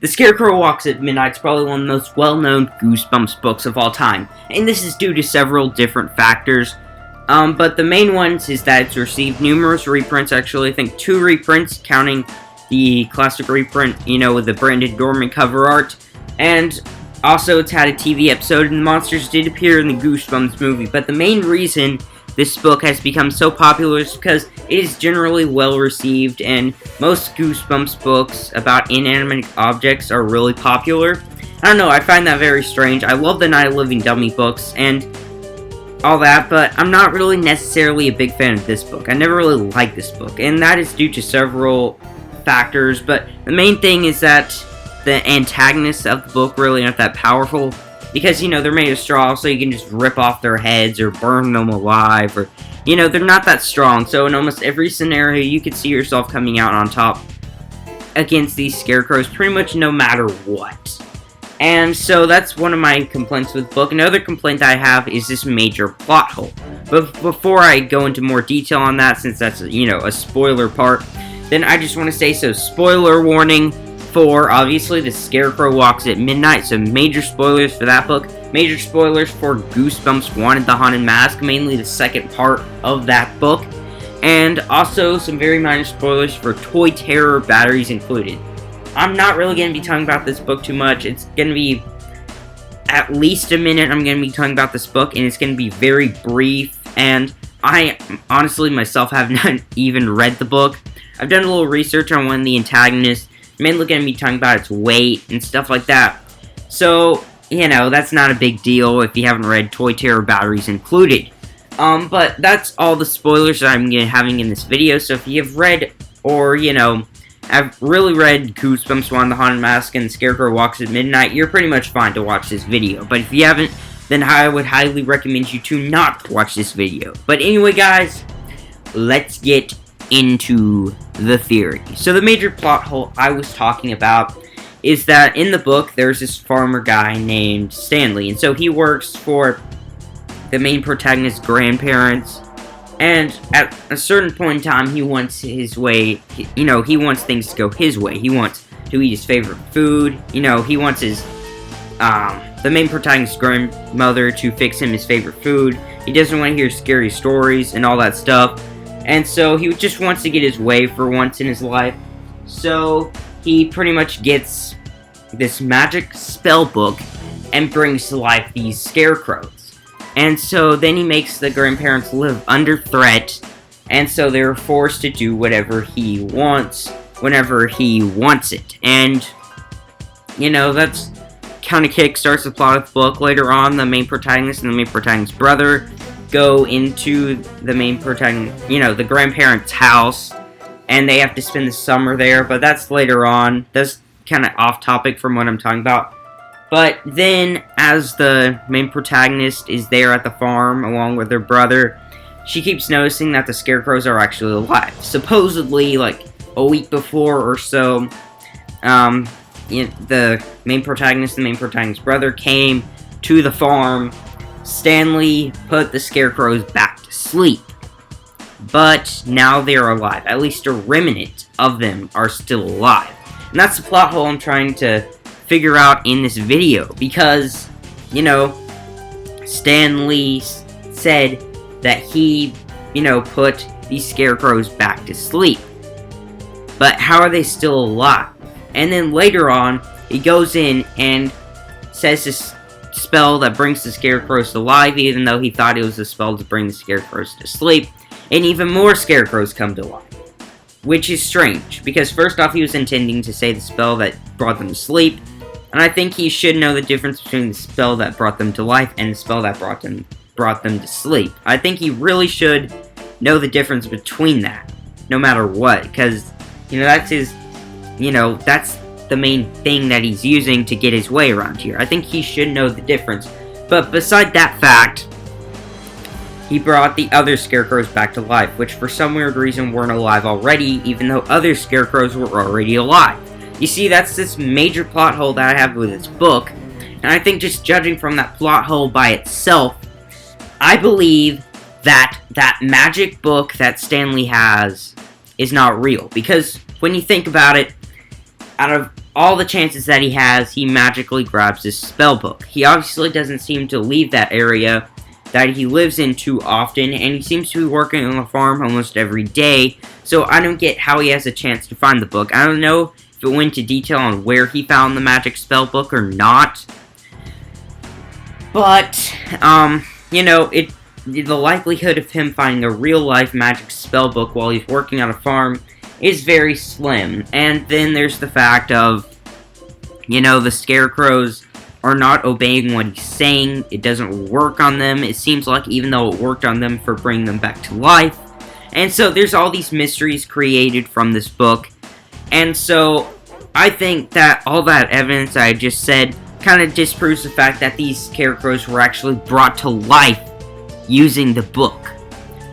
The Scarecrow Walks at Midnight is probably one of the most well-known Goosebumps books of all time, and this is due to several different factors. But the main ones is that it's received numerous reprints, actually I think 2 reprints, counting the classic reprint, with the Brandon Dorman cover art, and also it's had a TV episode, and the monsters did appear in the Goosebumps movie. But the main reason this book has become so popular is because it is generally well received, and most Goosebumps books about inanimate objects are really popular. I don't know, I find that very strange. I love the Night of Living Dummy books and all that, but I'm not really necessarily a big fan of this book. I never really liked this book, and that is due to several factors, but the main thing is that the antagonists of the book really aren't that powerful, because, they're made of straw, so you can just rip off their heads or burn them alive, or, they're not that strong, so in almost every scenario, you could see yourself coming out on top against these scarecrows, pretty much no matter what. And so that's one of my complaints with the book. Another complaint that I have is this major plot hole. But before I go into more detail on that, since that's, a spoiler part, then I just want to say, so spoiler warning for, obviously, The Scarecrow Walks at Midnight, so major spoilers for that book. Major spoilers for Goosebumps Wanted the Haunted Mask, mainly the second part of that book. And also some very minor spoilers for Toy Terror, Batteries Included. I'm not really going to be talking about this book too much. It's going to be at least a minute I'm going to be talking about this book, and it's going to be very brief. And I honestly myself have not even read the book. I've done a little research on one of the antagonists. I'm mainly going to be talking about its weight and stuff like that. So, that's not a big deal if you haven't read Toy Terror, Batteries Included. But that's all the spoilers that I'm having in this video. So if you have read, or, have really read Goosebumps Wanted the Haunted Mask and The Scarecrow Walks at Midnight, you're pretty much fine to watch this video. But if you haven't, then I would highly recommend you to not watch this video. But anyway, guys, let's get into the theory. So the major plot hole I was talking about is that in the book, there's this farmer guy named Stanley, and so he works for the main protagonist's grandparents, and at a certain point in time, he wants his way, he wants things to go his way. He wants to eat his favorite food, he wants his, the main protagonist's grandmother to fix him his favorite food. He doesn't want to hear scary stories and all that stuff. And so he just wants to get his way for once in his life. So he pretty much gets this magic spell book and brings to life these scarecrows. And so then he makes the grandparents live under threat, and so they're forced to do whatever he wants whenever he wants it. And, that's kind of kickstarts the plot of the book. Later on, the main protagonist and the main protagonist's brother go into the main protagonist, the grandparents' house, and they have to spend the summer there, but that's later on. That's kind of off topic from what I'm talking about. But then, as the main protagonist is there at the farm along with her brother, she keeps noticing that the scarecrows are actually alive. Supposedly, like a week before or so, the main protagonist and the main protagonist's brother came to the farm. Stanley put the scarecrows back to sleep, but now they're alive. At least a remnant of them are still alive. And that's the plot hole I'm trying to figure out in this video, because, Stanley said that he, put these scarecrows back to sleep. But how are they still alive? And then later on, he goes in and says this spell that brings the scarecrows to life, even though he thought it was a spell to bring the scarecrows to sleep, and even more scarecrows come to life. Which is strange, because first off, he was intending to say the spell that brought them to sleep, and I think he should know the difference between the spell that brought them to life and the spell that brought them to sleep. I think he really should know the difference between that, no matter what, because, that's his, that's the main thing that he's using to get his way around here. I think he should know the difference. But beside that fact, he brought the other scarecrows back to life, which for some weird reason weren't alive already, even though other scarecrows were already alive. You see, that's this major plot hole that I have with this book, and I think just judging from that plot hole by itself, I believe that that magic book that Stanley has is not real. Because when you think about it, out of all the chances that he has, he magically grabs his spellbook. He obviously doesn't seem to leave that area that he lives in too often, and he seems to be working on the farm almost every day, so I don't get how he has a chance to find the book. I don't know if it went into detail on where he found the magic spellbook or not, but, you know, the likelihood of him finding a real-life magic spellbook while he's working on a farm is very slim. And then there's the fact of, you know, the Scarecrows are not obeying what he's saying. It doesn't work on them. It seems like even though it worked on them for bringing them back to life. And so there's all these mysteries created from this book. And so I think that all that evidence I just said kind of disproves the fact that these Scarecrows were actually brought to life using the book.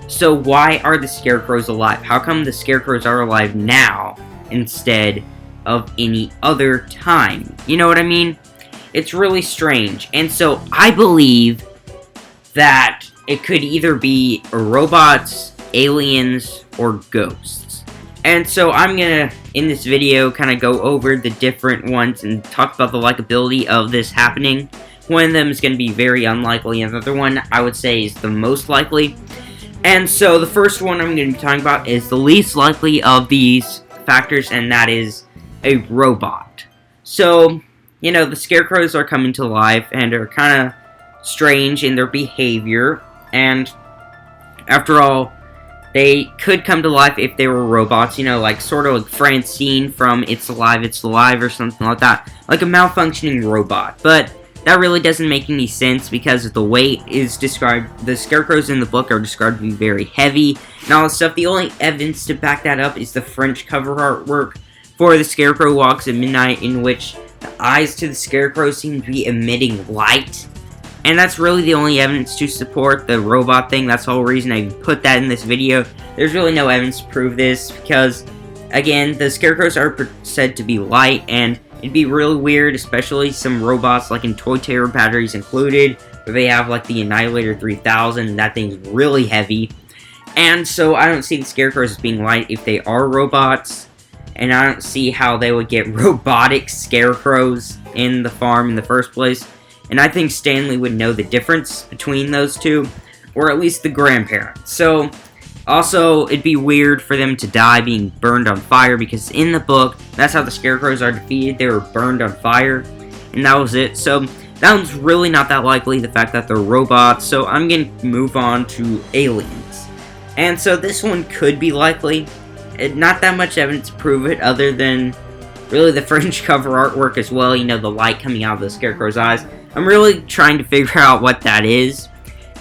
So why are the Scarecrows alive? How come the Scarecrows are alive now instead of any other time? You know what I mean? It's really strange. And so I believe that it could either be robots, aliens, or ghosts. And so I'm gonna, in this video, kind of go over the different ones and talk about the likability of this happening. One of them is going to be very unlikely, and the other one, I would say, is the most likely. And so the first one I'm going to be talking about is the least likely of these factors, and that is a robot. So, you know, the Scarecrows are coming to life and are kind of strange in their behavior, and after all, they could come to life if they were robots, you know, like sort of like Francine from It's Alive, or something like that. Like a malfunctioning robot, but that really doesn't make any sense because of the way it is described. The Scarecrows in the book are described to be very heavy and all that stuff. The only evidence to back that up is the French cover artwork for The Scarecrow Walks at Midnight, in which the eyes to the Scarecrow seem to be emitting light. And that's really the only evidence to support the robot thing. That's the whole reason I put that in this video. There's really no evidence to prove this because, again, the Scarecrows are said to be light, and it'd be really weird, especially some robots like in Toy Terror Batteries included, where they have like the Annihilator 3000, and that thing's really heavy. And so I don't see the Scarecrows as being light if they are robots, and I don't see how they would get robotic Scarecrows in the farm in the first place. And I think Stanley would know the difference between those two, or at least the grandparents. So, also, it'd be weird for them to die being burned on fire, because in the book, that's how the Scarecrows are defeated. They were burned on fire, and that was it. So, that one's really not that likely, the fact that they're robots. So, I'm going to move on to aliens. And so, this one could be likely. Not that much evidence to prove it, other than really the French cover artwork as well. You know, the light coming out of the Scarecrow's eyes. I'm really trying to figure out what that is.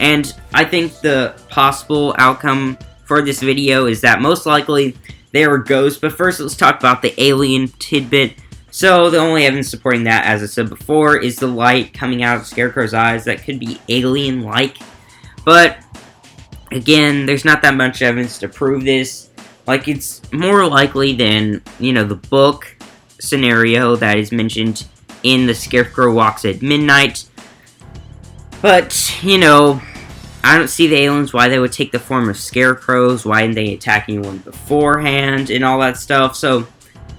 And I think the possible outcome for this video is that most likely they are ghosts. But first, let's talk about the alien tidbit. So, the only evidence supporting that, as I said before, is the light coming out of Scarecrow's eyes. That could be alien-like. But, again, there's not that much evidence to prove this. Like, it's more likely than, you know, the book scenario that is mentioned in The Scarecrow Walks at Midnight. But, you know, I don't see the aliens, why they would take the form of Scarecrows, why didn't they attack anyone beforehand, and all that stuff. So,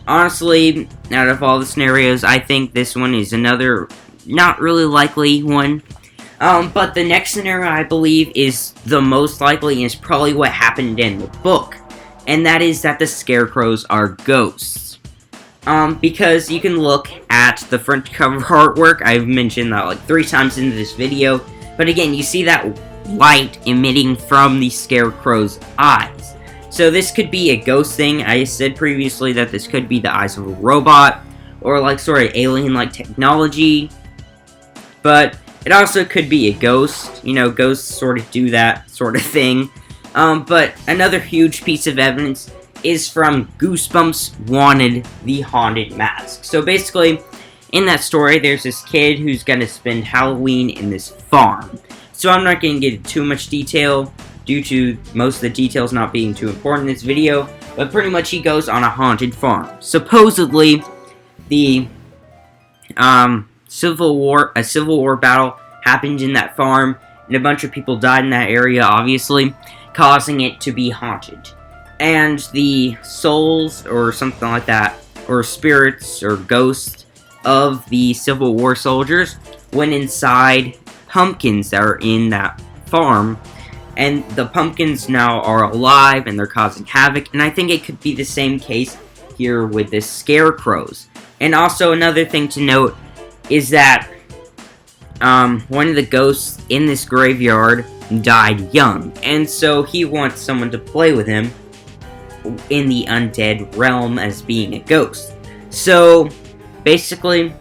honestly, out of all the scenarios, I think this one is another not really likely one. But the next scenario, I believe, is the most likely, and is probably what happened in the book. And that is that the Scarecrows are ghosts. Because you can look at the front cover artwork. I've mentioned that like 3 times into this video. But again, you see that light emitting from the Scarecrow's eyes. So this could be a ghost thing. I said previously that this could be the eyes of a robot, or like sort of alien-like technology. But it also could be a ghost. You know, ghosts sort of do that sort of thing. But another huge piece of evidence is from Goosebumps Wanted the Haunted Mask. So basically, in that story, there's this kid who's going to spend Halloween in this farm. So I'm not going to get into too much detail, due to most of the details not being too important in this video, but pretty much he goes on a haunted farm. Supposedly, the Civil War battle happened in that farm, and a bunch of people died in that area, obviously, causing it to be haunted. And the souls, or something like that, or spirits or ghosts of the Civil War soldiers went inside pumpkins that are in that farm, and the pumpkins now are alive and they're causing havoc. And I think it could be the same case here with the Scarecrows. And also another thing to note is that one of the ghosts in this graveyard died young, and so he wants someone to play with him in the undead realm as being a ghost. So basically,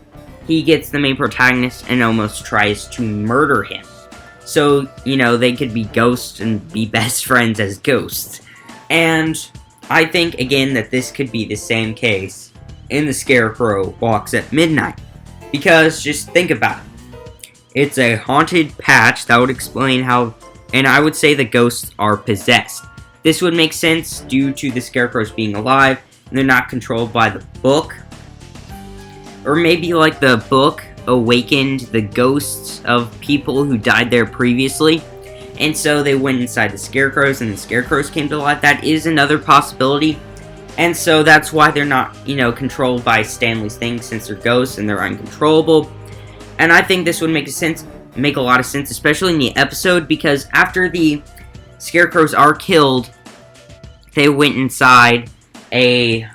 he gets the main protagonist and almost tries to murder him. So, you know, they could be ghosts and be best friends as ghosts. And I think, again, that this could be the same case in The Scarecrow Walks at Midnight. Because, just think about it. It's a haunted patch. That would explain how, and I would say the ghosts are possessed. This would make sense due to the Scarecrows being alive, and they're not controlled by the book. Or maybe like the book awakened the ghosts of people who died there previously, and so they went inside the Scarecrows, and the Scarecrows came to life. That is another possibility. And so that's why they're not, you know, controlled by Stanley's thing, since they're ghosts and they're uncontrollable. And I think this would make a lot of sense, especially in the episode, because after the Scarecrows are killed, they went inside a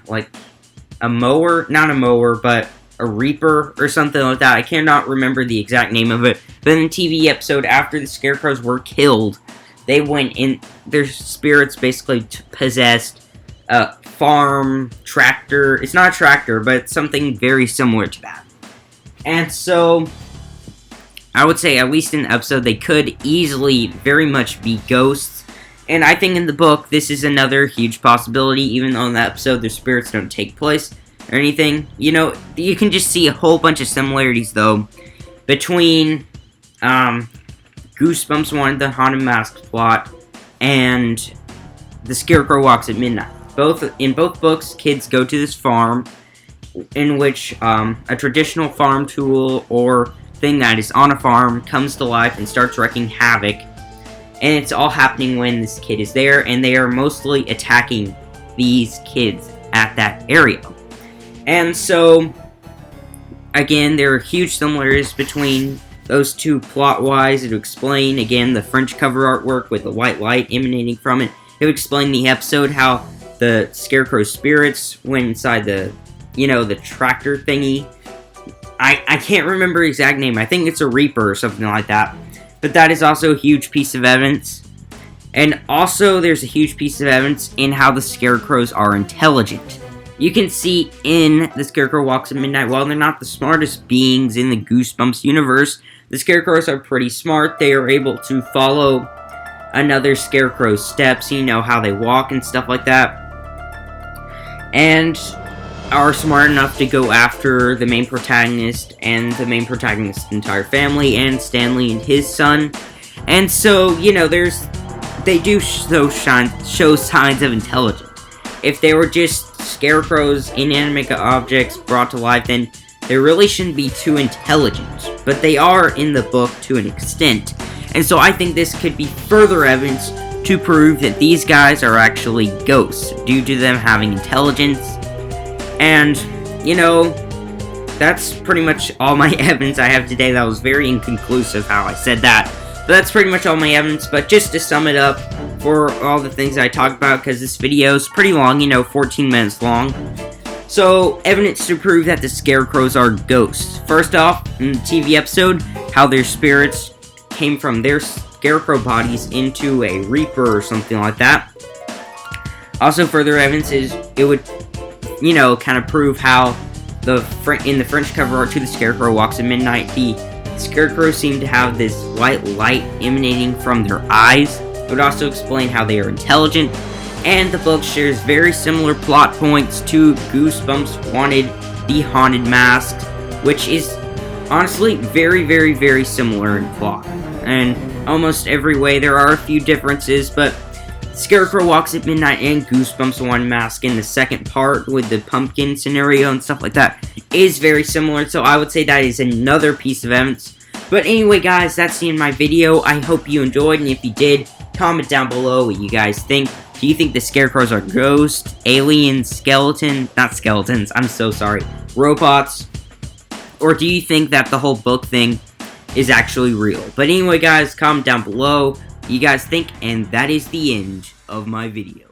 mower, not a mower, but a reaper or something like that. I cannot remember the exact name of it. But in the TV episode, after the Scarecrows were killed, they went in, their spirits basically possessed a farm, tractor. It's not a tractor, but it's something very similar to that. And so, I would say, at least in the episode, they could easily very much be ghosts. And I think in the book, this is another huge possibility, even though in the episode, their spirits don't take place or anything. You know, you can just see a whole bunch of similarities, though, between Goosebumps 1, the Haunted Mask plot, and The Scarecrow Walks at Midnight. In both books, kids go to this farm, in which a traditional farm tool or thing that is on a farm comes to life and starts wreaking havoc. And it's all happening when this kid is there, and they are mostly attacking these kids at that area. And so, again, there are huge similarities between those two plot-wise. It would explain, again, the French cover artwork with the white light emanating from it. It would explain the episode, how the Scarecrow spirits went inside the, you know, the tractor thingy. I can't remember the exact name. I think it's a Reaper or something like that. But that is also a huge piece of evidence. And also, there's a huge piece of evidence in how the Scarecrows are intelligent. You can see in The Scarecrow Walks at Midnight, while they're not the smartest beings in the Goosebumps universe, the Scarecrows are pretty smart. They are able to follow another Scarecrow's steps, you know, how they walk and stuff like that. And are smart enough to go after the main protagonist and the main protagonist's entire family and Stanley and his son. And so, you know, they do show signs of intelligence. If they were just Scarecrows, inanimate objects brought to life, then they really shouldn't be too intelligent. But they are in the book to an extent. And so I think this could be further evidence to prove that these guys are actually ghosts due to them having intelligence. And, you know, that's pretty much all my evidence I have today. That was very inconclusive how I said that. But that's pretty much all my evidence. But just to sum it up for all the things I talked about, because this video is pretty long, you know, 14 minutes long. So, evidence to prove that the Scarecrows are ghosts. First off, in the TV episode, how their spirits came from their Scarecrow bodies into a Reaper or something like that. Also, further evidence is it would, you know, kind of prove how in the French cover art to The Scarecrow Walks at Midnight, the Scarecrows seem to have this white light emanating from their eyes. It would also explain how they are intelligent. And the book shares very similar plot points to Goosebumps Wanted the Haunted Mask, which is honestly very, very, very similar in plot. And almost every way, there are a few differences, but Scarecrow Walks at Midnight and Goosebumps One Mask in the second part with the pumpkin scenario and stuff like that is very similar, so I would say that is another piece of evidence. But anyway, guys, that's the end of my video. I hope you enjoyed, and if you did, comment down below what you guys think. Do you think the Scarecrows are ghosts, aliens, not skeletons, I'm so sorry, robots? Or do you think that the whole book thing is actually real? But anyway, guys, comment down below what you guys think, and that is the end of my video.